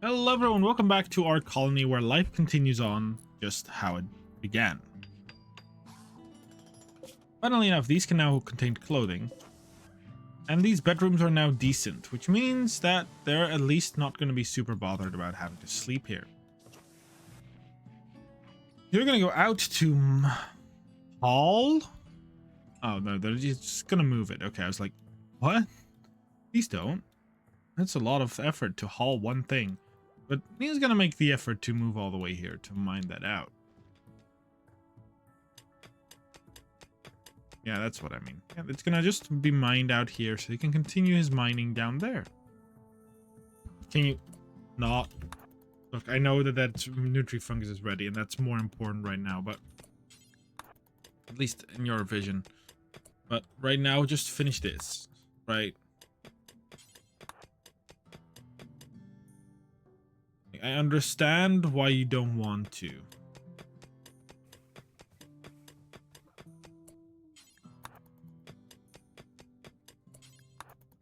Hello everyone, welcome back to our colony where life continues on just how it began. Funnily enough, these can now contain clothing. And these bedrooms are now decent, which means that they're at least not going to be super bothered about having to sleep here. You're going to go out to Hall? Oh no, they're just going to move it. Okay, I was like, what? Please don't. That's a lot of effort to haul one thing. But he's going to make the effort to move all the way here to mine that out. Yeah, that's what I mean. Yeah, it's going to just be mined out here so he can continue his mining down there. Can you not? Look, I know that Nutrifungus is ready and that's more important right now, but at least in your vision. But right now, just finish this, right? I understand why you don't want to.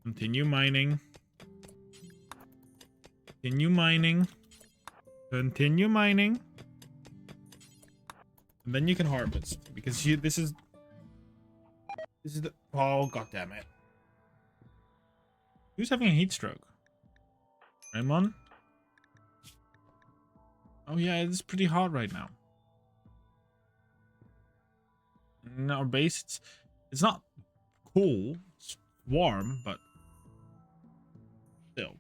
Continue mining. Continue mining. Continue mining. And then you can harvest. Because this is the... Oh, goddammit. Who's having a heat stroke? Raymond? Oh yeah, it's pretty hot right now. In our base, it's not cool. It's warm, but still.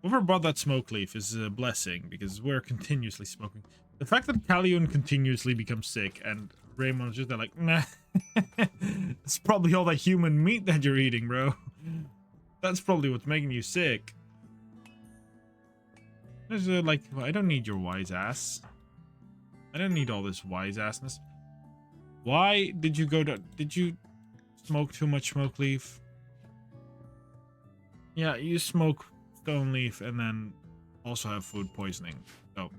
Whoever brought that smoke leaf is a blessing because we're continuously smoking. The fact that Callion continuously becomes sick and Raymond's just like, nah, it's probably all that human meat that you're eating, bro. That's probably what's making you sick. There's like, well, I don't need your wise ass. I don't need all this wise assness. Why did you did you smoke too much smoke leaf? Yeah, you smoke stone leaf and then also have food poisoning. So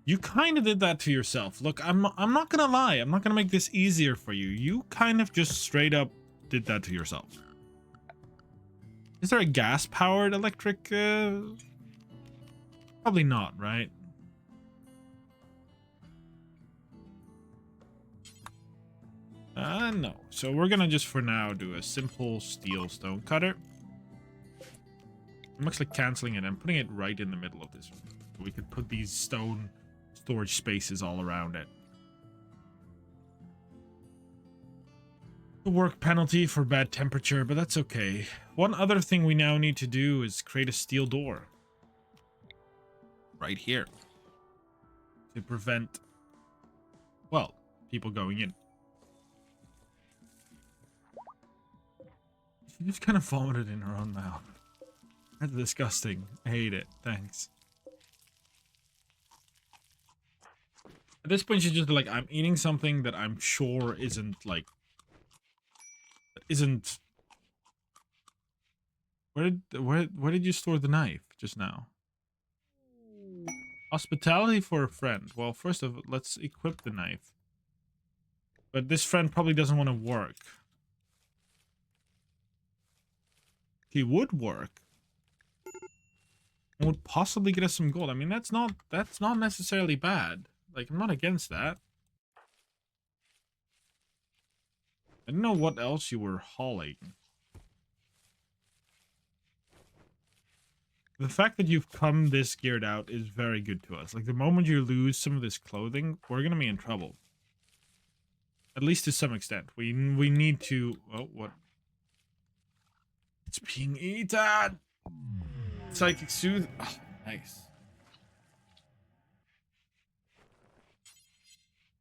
you kind of did that to yourself. Look, I'm not gonna lie. I'm not gonna make this easier for you. You kind of just straight up did that to yourself. Is there a gas-powered electric? Probably not, right? No. So we're gonna just for now do a simple steel stone cutter. I'm actually canceling it and putting it right in the middle of this. We could put these stone storage spaces all around it. The work penalty for bad temperature, but that's okay. One other thing we now need to do is create a steel door. Right here. To prevent, well, people going in. She just kind of vomited in her own mouth. That's disgusting. I hate it. Thanks. At this point, she's just like, I'm eating something that I'm sure isn't like... Isn't... Where did you store the knife just now? Hospitality for a friend. Well, first of all, let's equip the knife. But this friend probably doesn't want to work. He would work. And would possibly get us some gold. I mean, that's not necessarily bad. Like, I'm not against that. I don't know what else you were hauling. The fact that you've come this geared out is very good to us. Like, the moment you lose some of this clothing, we're gonna be in trouble. At least to some extent. We need to... Oh, what? It's being eaten! Psychic Soothe... Oh, nice.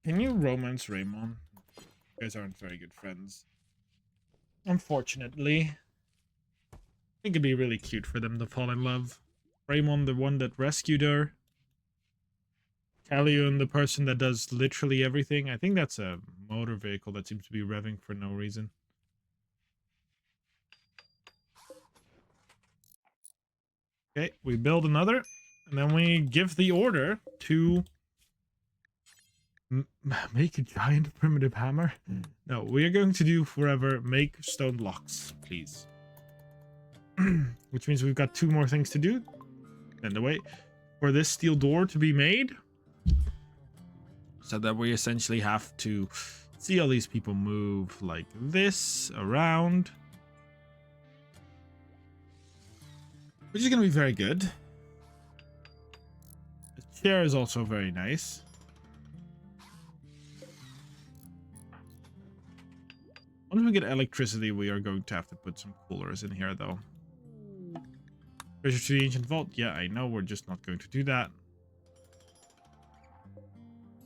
Can you romance Raymond? You guys aren't very good friends. Unfortunately. I think it'd be really cute for them to fall in love. Raymond, the one that rescued her. Callion, the person that does literally everything. I think that's a motor vehicle that seems to be revving for no reason. Okay, we build another. And then we give the order to... Make a giant primitive hammer? No, we are going to do forever. Make stone blocks, please. which means we've got 2 more things to do. And the way for this steel door to be made, so that we essentially have to see all these people move like this around, which is going to be very good. The chair is also very nice. Once we get electricity, we are going to have to put some coolers in here, though. Treasure to the ancient vault. Yeah, I know. We're just not going to do that.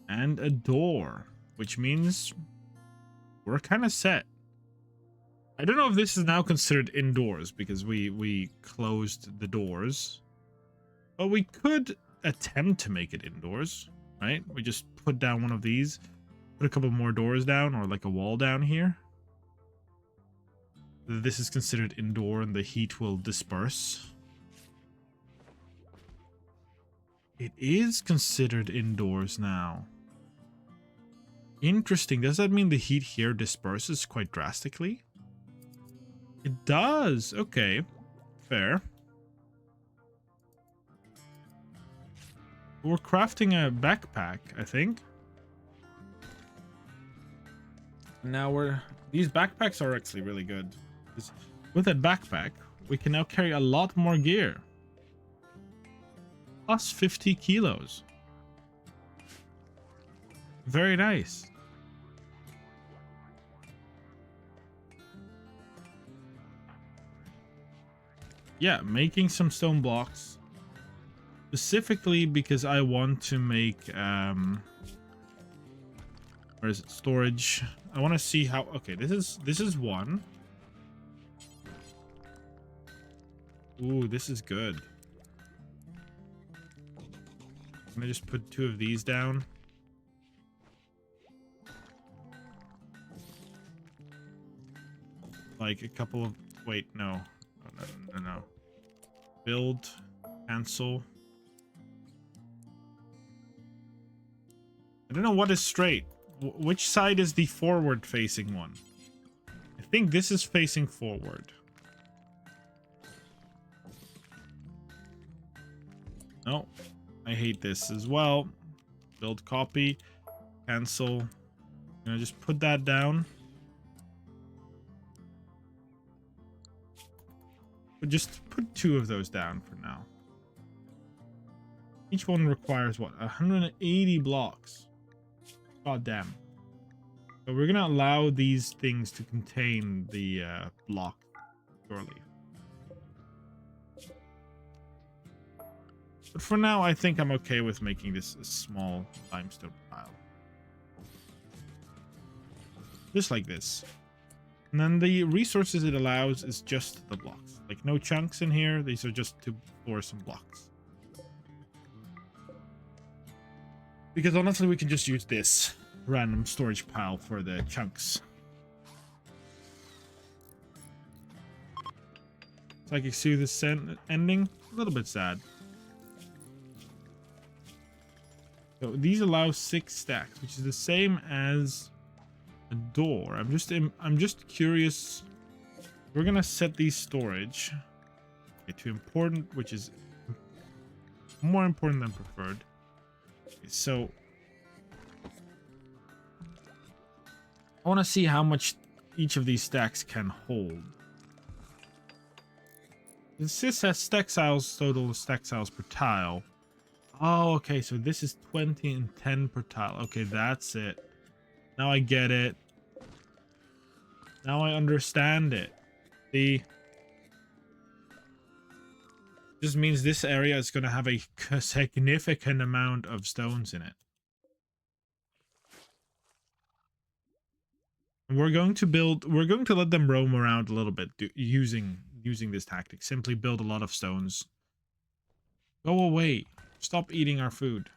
And a door, which means we're kind of set. I don't know if this is now considered indoors because we closed the doors, but we could attempt to make it indoors, right? We just put down one of these, put a couple more doors down, or like a wall down here. This is considered indoor and the heat will disperse. It is considered indoors now. Interesting. Does that mean the heat here disperses quite drastically? It does. Okay. Fair. We're crafting a backpack, I think. Now these backpacks are actually really good. With that backpack, we can now carry a lot more gear. Plus 50 kilos. Very nice. Yeah, making some stone blocks. Specifically because I want to make where is it? Storage. I want to see how okay, this is one. Ooh, this is good. I'm gonna just put 2 of these down. Like a couple of wait, no. No. Build, cancel. I don't know what is straight. Which side is the forward facing one? I think this is facing forward. No, I hate this as well. Build, copy, cancel. I'm gonna just put that down. But just put 2 of those down for now. Each one requires what? 180 blocks. God damn. So we're gonna allow these things to contain the block surely. But for now, I think I'm okay with making this a small limestone pile. Just like this. And then the resources it allows is just the blocks. Like no chunks in here. These are just to store some blocks. Because honestly, we can just use this random storage pile for the chunks. Psychic Soothe ending. A little bit sad. So these allow 6 stacks, which is the same as a door. I'm just curious. We're gonna set these storage to important, which is more important than preferred. Okay, so I want to see how much each of these stacks can hold. This has stack tiles, total stack tiles per tile. Oh, okay, so this is 20 and 10 per tile. Okay, that's it. Now I get it. Now I understand it. See? This means this area is going to have a significant amount of stones in it. And we're going to let them roam around a little bit using this tactic. Simply build a lot of stones. Go away. Stop eating our food.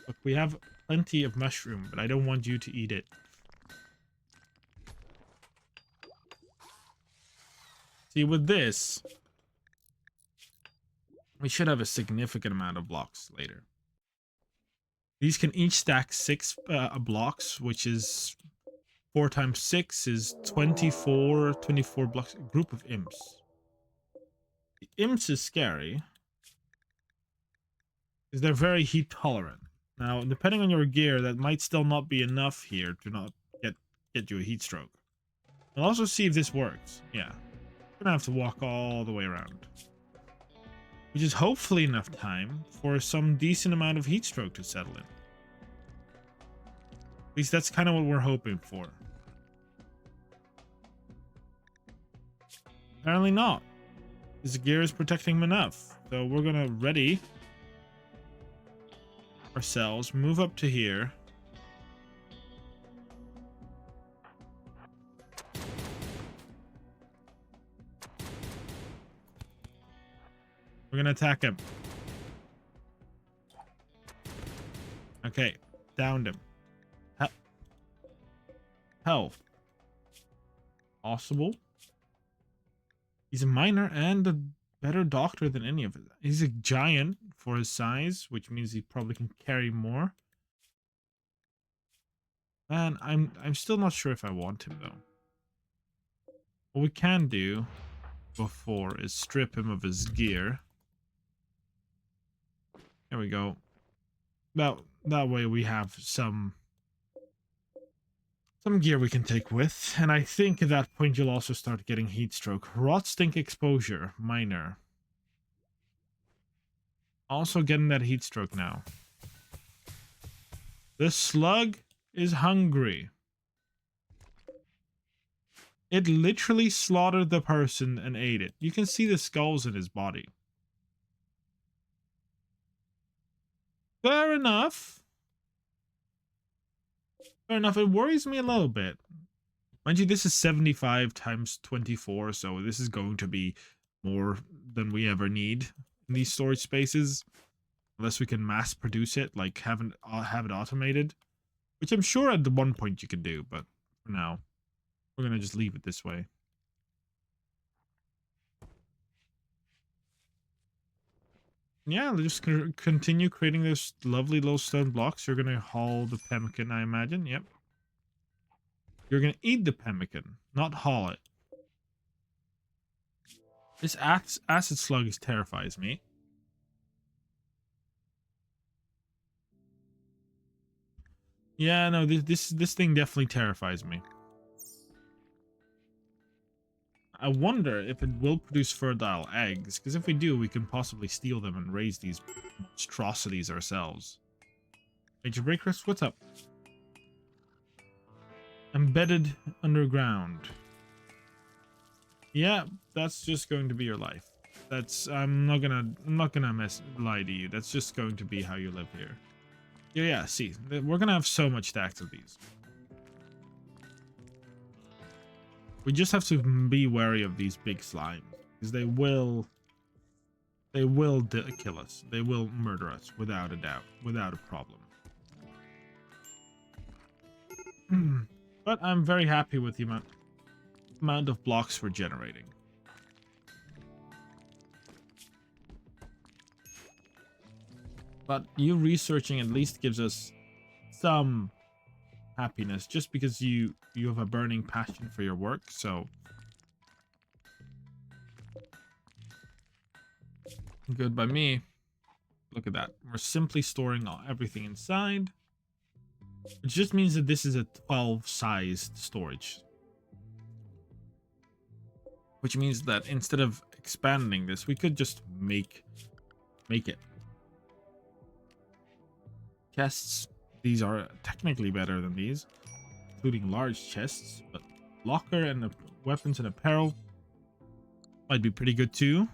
Look, we have plenty of mushroom, but I don't want you to eat it. See, with this, we should have a significant amount of blocks later. These can each stack 6 blocks, which is 4 times 6 is 24 blocks. A group of imps. imps is scary, because they're very heat tolerant. Now, depending on your gear, that might still not be enough here to not get you a heat stroke. We'll also see if this works. Yeah. We're gonna have to walk all the way around. Which is hopefully enough time for some decent amount of heat stroke to settle in. At least that's kind of what we're hoping for. Apparently not. His gear is protecting him enough. So we're gonna ready ourselves, move up to here. We're gonna attack him. Okay, downed him. Health. Possible. He's a miner and a better doctor than any of it. He's a giant for his size, which means he probably can carry more. And I'm still not sure if I want him though. What we can do before is strip him of his gear. There we go. That way we have some gear we can take with, and I think at that point you'll also start getting heat stroke. Rot stink exposure, minor. Also getting that heat stroke now. The slug is hungry. It literally slaughtered the person and ate it. You can see the skulls in his body. Fair enough. Fair enough. It worries me a little bit. Mind you, this is 75 times 24, so this is going to be more than we ever need in these storage spaces. Unless we can mass produce it, like have it automated. Which I'm sure at one point you could do, but for now, we're going to just leave it this way. Yeah, just continue creating those lovely little stone blocks. You're going to haul the pemmican, I imagine. Yep. You're going to eat the pemmican, not haul it. This acid slug terrifies me. Yeah, no, this thing definitely terrifies me. I wonder if it will produce fertile eggs, because if we do, we can possibly steal them and raise these monstrosities ourselves. Major Breakers, what's up? Embedded underground. Yeah, that's just going to be your life. That's I'm not gonna lie to you. That's just going to be how you live here. Yeah, see, we're gonna have so much stacks of these. We just have to be wary of these big slimes, because they will kill us. They will murder us without a doubt, without a problem. But I'm very happy with the amount of blocks we're generating. But you researching at least gives us some happiness, just because you have a burning passion for your work. So good by me. Look at that. We're simply storing everything inside, which just means that this is a 12 sized storage, which means that instead of expanding this, we could just make it. Chests, these are technically better than these, including large chests, but locker and weapons and apparel might be pretty good too.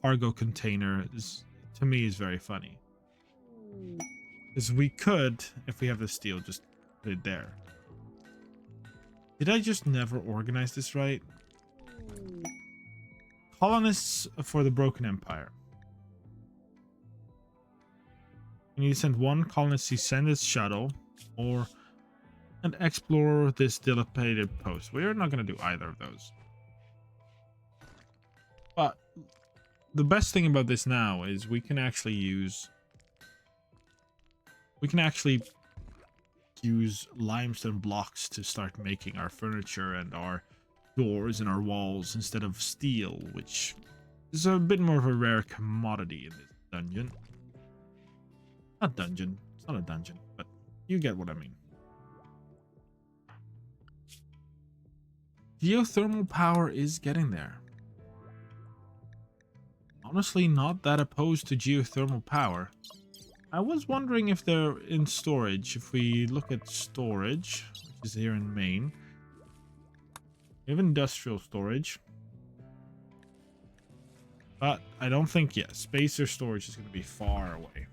Cargo container is, to me, is very funny, because we could, if we have the steel, just put it there. Did I just never organize this right? Colonists for the Broken Empire. You need to send one colonist to send its shuttle, or and explore this dilapidated post. We're not going to do either of those. But the best thing about this now is we can actually use limestone blocks to start making our furniture and our doors in our walls instead of steel, which is a bit more of a rare commodity in this dungeon. Not dungeon. It's not a dungeon, but you get what I mean. Geothermal power is getting there. Honestly, not that opposed to geothermal power. I was wondering if they're in storage. If we look at storage, which is here in Maine, we have industrial storage. But I don't think, yeah, space or storage is going to be far away.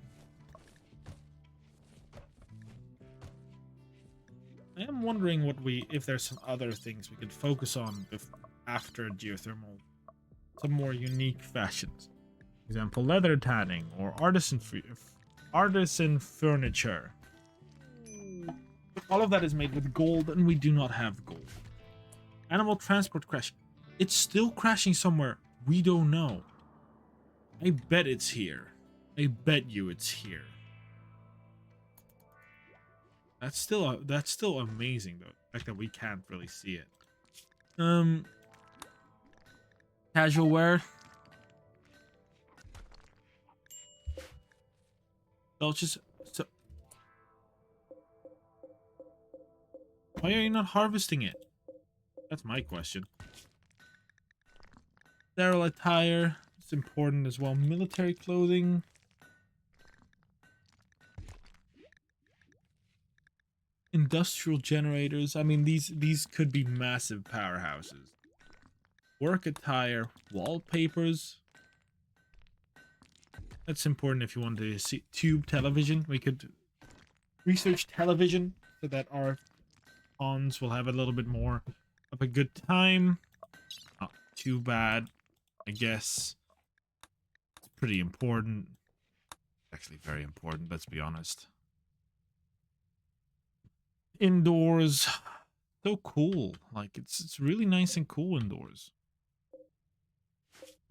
I am wondering if there's some other things we could focus on after geothermal. Some more unique fashions. For example, leather tanning or artisan furniture. All of that is made with gold, and we do not have gold. Animal transport crash. It's still crashing somewhere. We don't know. I bet it's here. I bet you it's here. That's still amazing though. The fact that we can't really see it. Casual wear. They'll just why are you not harvesting it? That's my question. Sterile attire. It's important as well. Military clothing. Industrial generators. I mean, these could be massive powerhouses. Work attire. Wallpapers. That's important if you want to see tube television. We could research television so that our pawns will have a little bit more of a good time. Not too bad, I guess. It's pretty important. Actually very important, let's be honest. Indoors. So cool. Like, it's really nice and cool indoors.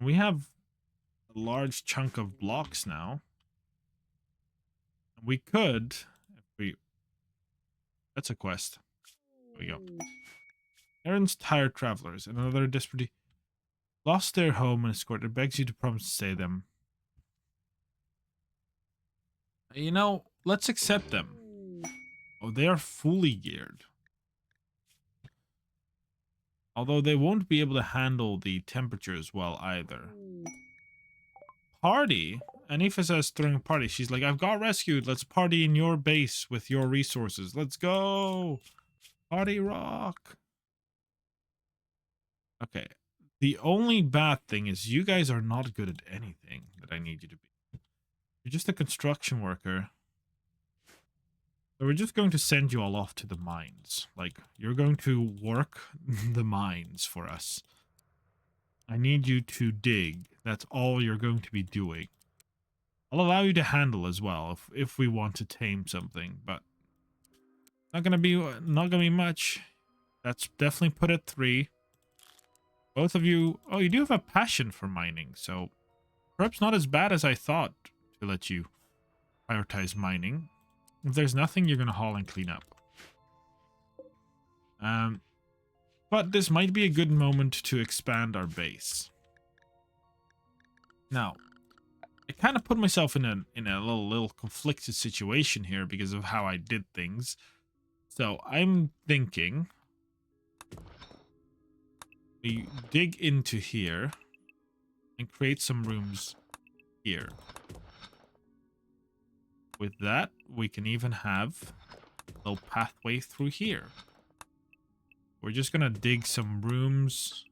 We have a large chunk of blocks now. We could, if we... That's a quest. There we go. Aaron's tired travelers. Another desperately lost their home and escorted. Begs you to promise to stay them. You know, let's accept them. Oh, they are fully geared. Although they won't be able to handle the temperatures well either. Party? Anifa says during a party, she's like, I've got rescued. Let's party in your base with your resources. Let's go. Party rock. Okay. The only bad thing is you guys are not good at anything that I need you to be. You're just a construction worker. So we're just going to send you all off to the mines. Like, you're going to work the mines for us. I need you to dig. That's all you're going to be doing. I'll allow you to handle as well if we want to tame something, but not gonna be much. That's definitely put at 3. Both of you. Oh, you do have a passion for mining, so perhaps not as bad as I thought to let you prioritize mining. If there's nothing, you're gonna haul and clean up. But this might be a good moment to expand our base. Now, I kind of put myself in a little conflicted situation here because of how I did things. So I'm thinking we dig into here and create some rooms here. With that, we can even have a little pathway through here. We're just gonna dig some rooms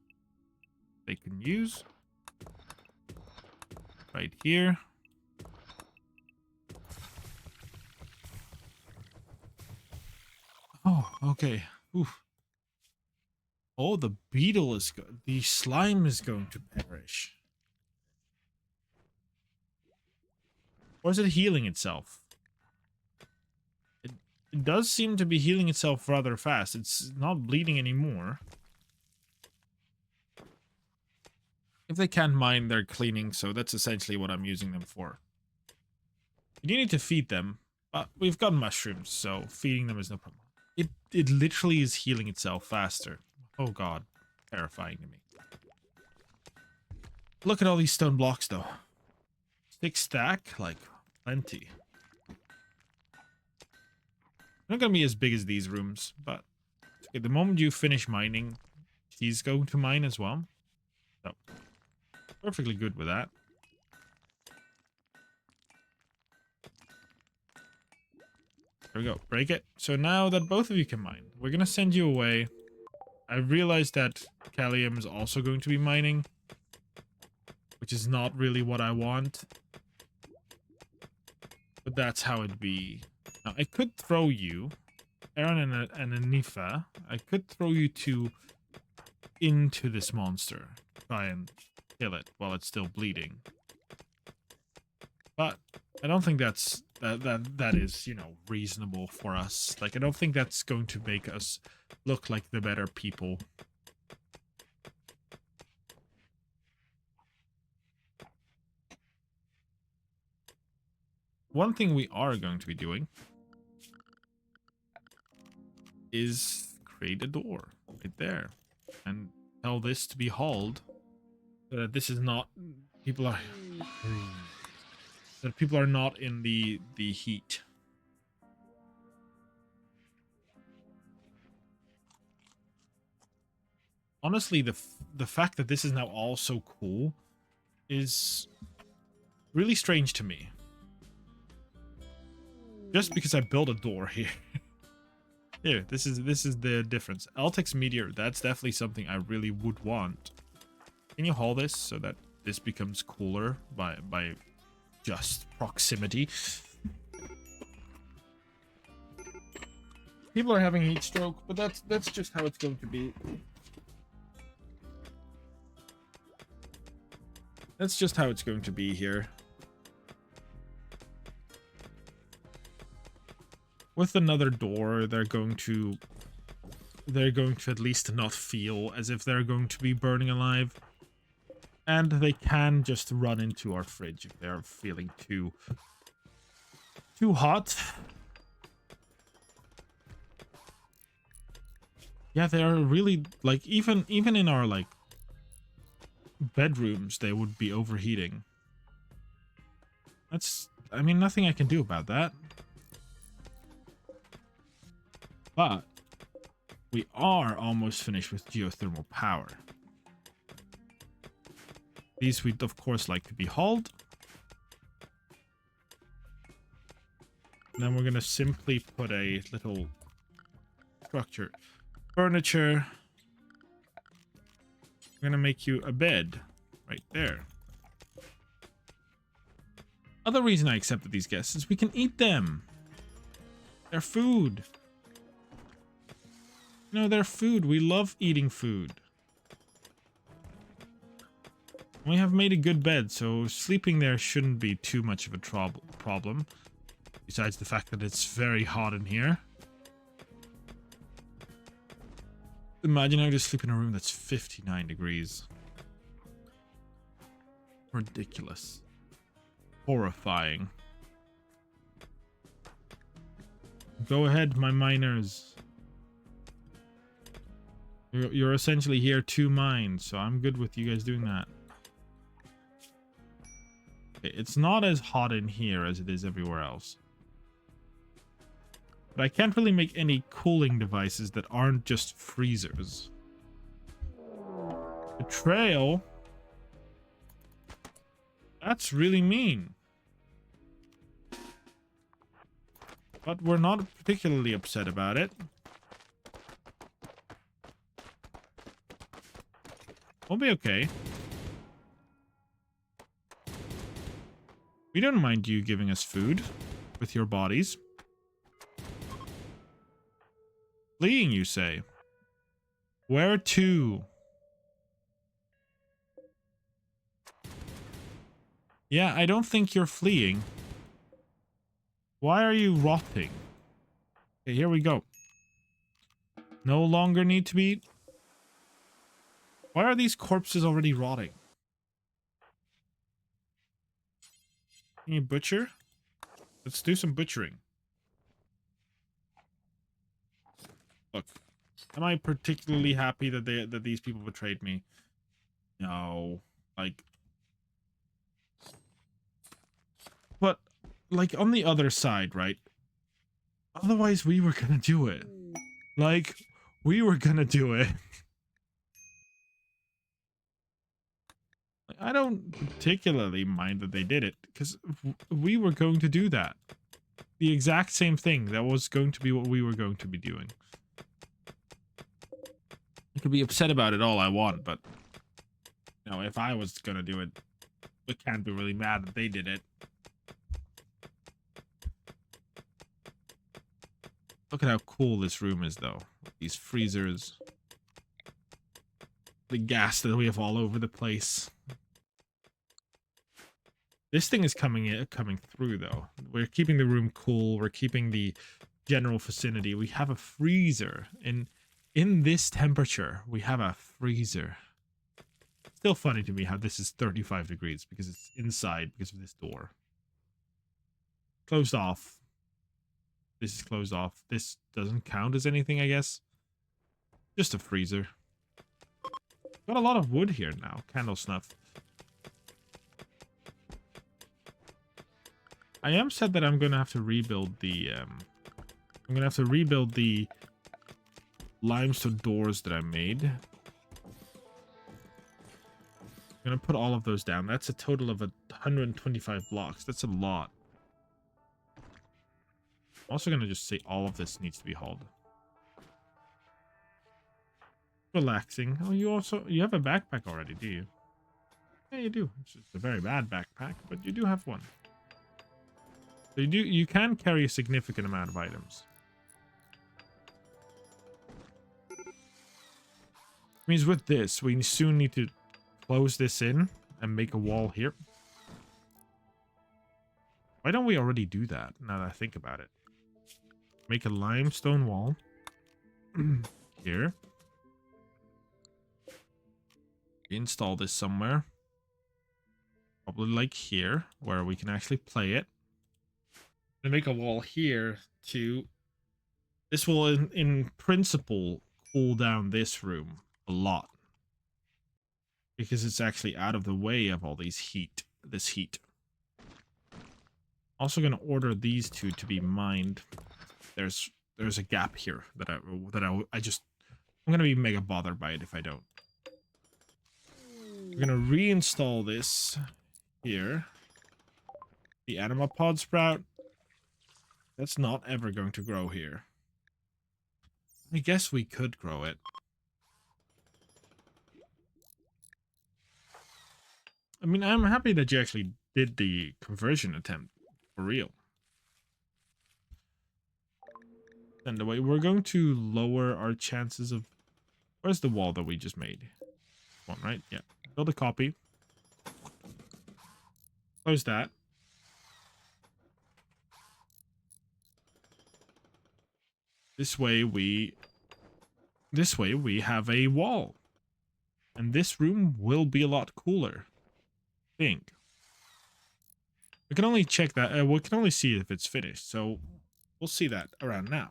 they can use. Right here. Oh, okay. Oof. Oh, the beetle is the slime is going to perish. Or is it healing itself? It does seem to be healing itself rather fast. It's not bleeding anymore. If they can't mine, they're cleaning, so that's essentially what I'm using them for. You do need to feed them, but we've got mushrooms, so feeding them is no problem. It literally is healing itself faster. Oh god. terrifying to me. Look at all these stone blocks, though. 6 stack, like, plenty. Not gonna be as big as these rooms, but okay, the moment you finish mining, he's going to mine as well. So, perfectly good with that. There we go. Break it. So now that both of you can mine, we're gonna send you away. I realized that Callium is also going to be mining, which is not really what I want. But that's how it be. Now, I could throw you, Aaron and Anifa, I could throw you two into this monster. Try and kill it while it's still bleeding. But I don't think that is, you know, reasonable for us. Like, I don't think that's going to make us look like the better people. One thing we are going to be doing is create a door right there and tell this to be hauled so that this is not people are not in the heat. Honestly, the fact that this is now all so cool is really strange to me. Just because I built a door here. Here, this is the difference. Altex Meteor, that's definitely something I really would want. Can you haul this so that this becomes cooler by just proximity? People are having heat stroke, but that's just how it's going to be. That's just how it's going to be here. With another door, they're going to at least not feel as if they're going to be burning alive. And they can just run into our fridge if they're feeling too hot. Yeah, they are really, like, even in our, like, bedrooms, they would be overheating. That's, I mean, nothing I can do about that. But we are almost finished with geothermal power. These we'd of course like to be hauled. And then we're gonna simply put a little structure. Furniture. I'm gonna make you a bed right there. Other reason I accepted these guests is we can eat them. They're food. No, they're food. We love eating food. We have made a good bed, so sleeping there shouldn't be too much of a problem. Besides the fact that it's very hot in here. Imagine having to sleep in a room that's 59 degrees. Ridiculous. Horrifying. Go ahead, my miners. You're essentially here to mine, so I'm good with you guys doing that. Okay, it's not as hot in here as it is everywhere else. But I can't really make any cooling devices that aren't just freezers. Betrayal? That's really mean. But we're not particularly upset about it. We'll be okay. We don't mind you giving us food with your bodies. Fleeing, you say? Where to? Yeah, I don't think you're fleeing. Why are you rotting? Okay, here we go. No longer need to be... Why are these corpses already rotting? Can you butcher? Let's do some butchering. Look. Am I particularly happy that these people betrayed me? No. Like, but like on the other side, right? Otherwise we were gonna do it. Like, we were gonna do it. I don't particularly mind that they did it, because we were going to do that. The exact same thing. That was going to be what we were going to be doing. I could be upset about it all I want, but you know, if I was gonna do it, I can't be really mad that they did it. Look at how cool this room is, though. These freezers. The gas that we have all over the place. This thing is coming through, though. We're keeping the room cool. We're keeping the general vicinity. We have a freezer. And in this temperature, we have a freezer. Still funny to me how this is 35 degrees because it's inside because of this door. Closed off. This is closed off. This doesn't count as anything, I guess. Just a freezer. Got a lot of wood here now. Candle snuff. I am sad that I'm gonna have to rebuild the limestone doors that I made. I'm gonna put all of those down. That's a total of 125 blocks. That's a lot. I'm also gonna just say all of this needs to be hauled. Relaxing. Oh, you have a backpack already, do you? Yeah, you do. It's just a very bad backpack, but you do have one. So you can carry a significant amount of items. Means with this, we soon need to close this in and make a wall here. Why don't we already do that now that I think about it? Make a limestone wall here. Install this somewhere. Probably like here, where we can actually play it. And make a wall here to... This will, in principle, cool down this room a lot. Because it's actually out of the way of all this heat. Also going to order these two to be mined. There's a gap here that I'm going to be mega bothered by it if I don't. We're going to reinstall this here. The anima pod sprout. That's not ever going to grow here. I guess we could grow it. I mean, I'm happy that you actually did the conversion attempt for real. And the way we're going to lower our chances of... Where's the wall that we just made? One, right? Yeah. Build a copy. Close that. This way we have a wall. And this room will be a lot cooler. I think. We can only check that. We can only see if it's finished. So we'll see that around now.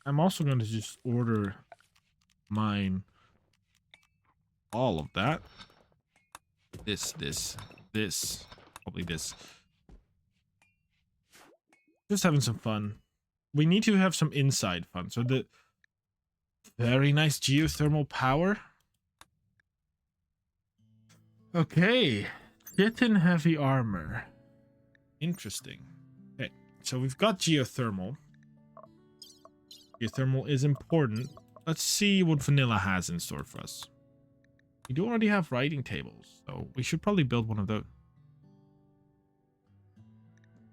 I'm also going to just order mine all of that. This, probably this. Just having some fun. We need to have some inside fun. So the very nice geothermal power. Okay. Kitten heavy armor. Interesting. Okay, so we've got geothermal. Geothermal is important. Let's see what vanilla has in store for us. We do already have writing tables, so we should probably build one of those.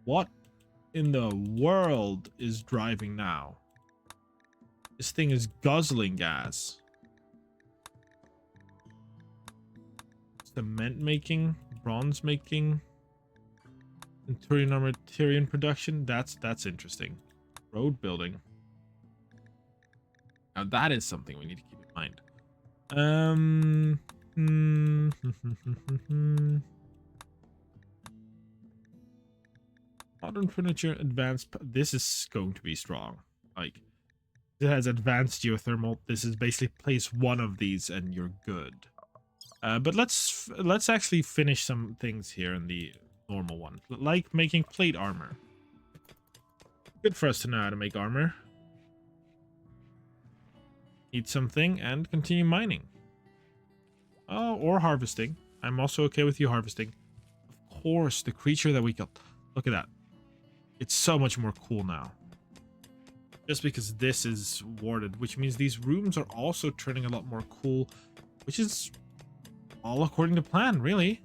What in the world is driving now? This thing is guzzling gas. Cement making, bronze making, Centurion armor, Tyrian production. That's interesting. Road building. Now that is something we need to keep in mind. Modern furniture, advanced. This is going to be strong. Like, it has advanced geothermal. This is basically place one of these and you're good. But let's actually finish some things here in the normal one, like making plate armor. Good for us to know how to make armor. Eat something and continue mining. Oh, or harvesting. I'm also okay with you harvesting. Of course, the creature that we killed. Look at that. It's so much more cool now. Just because this is warded, which means these rooms are also turning a lot more cool, which is all according to plan, really.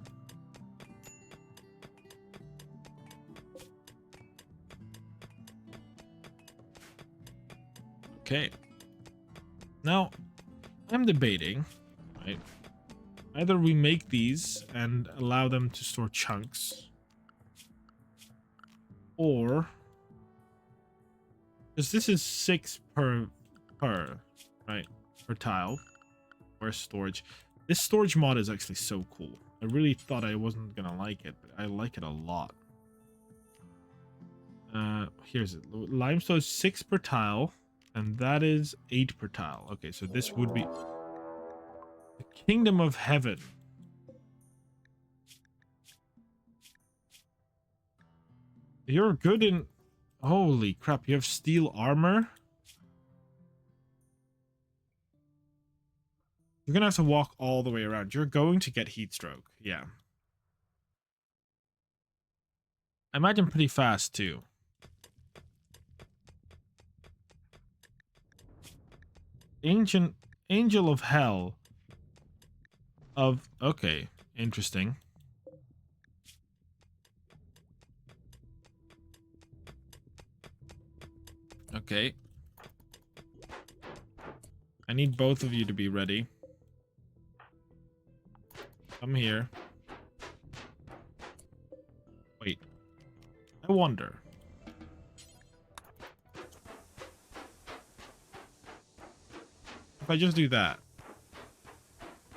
Okay. Now, I'm debating, right? Either we make these and allow them to store chunks, or because this is 6 per right, per tile or storage. This storage mod is actually so cool. I really thought I wasn't gonna like it, but I like it a lot. Here's it. Limestone is 6 per tile, and that is 8 per tile. Okay, so this would be the Kingdom of Heaven. You're good in... Holy crap, you have steel armor? You're gonna have to walk all the way around. You're going to get heat stroke. Yeah. I imagine pretty fast, too. Ancient Angel of Hell. Okay, interesting. Okay. I need both of you to be ready. Come here. Wait. I wonder. If I just do that,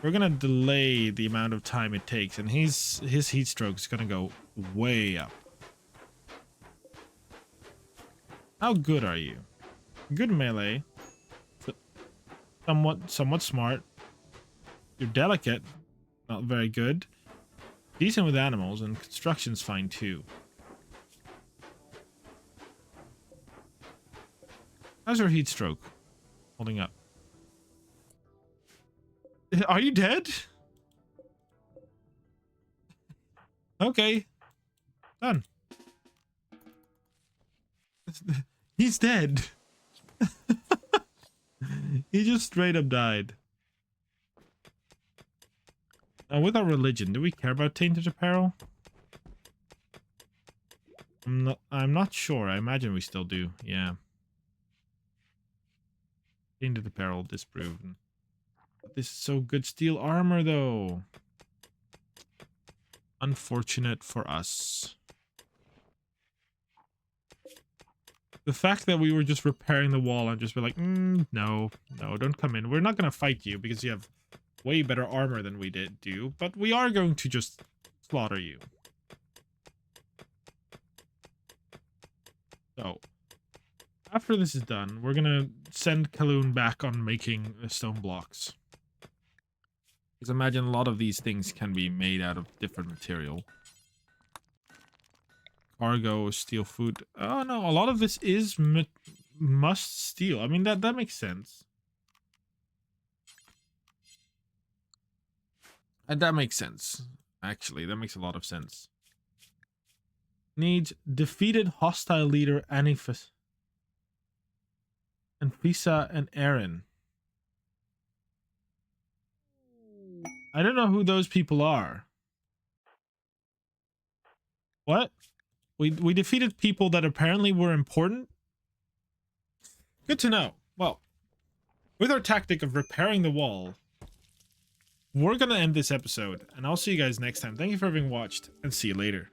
we're gonna delay the amount of time it takes, and his heat stroke is gonna go way up. How good are you? Good melee, but somewhat smart. You're delicate, not very good. Decent with animals, and construction's fine too. How's your heat stroke holding up? Are you dead? Okay. Done. He's dead. He just straight up died. Now, with our religion, do we care about tainted apparel? I'm not sure. I imagine we still do. Yeah. Tainted apparel disproven. This is so good steel armor, though. Unfortunate for us. The fact that we were just repairing the wall and just be like, no, don't come in. We're not going to fight you because you have way better armor than we do, but we are going to just slaughter you. So, after this is done, we're going to send Kaloon back on making stone blocks. Because imagine a lot of these things can be made out of different material. Cargo, steel food. Oh no, a lot of this is must steel. I mean, that makes sense. And that makes sense. Actually, that makes a lot of sense. Needs defeated hostile leader Anifis. And Fisa and Aaron. I don't know who those people are. What? We defeated people that apparently were important? Good to know. Well, with our tactic of repairing the wall, we're going to end this episode, and I'll see you guys next time. Thank you for having watched, and see you later.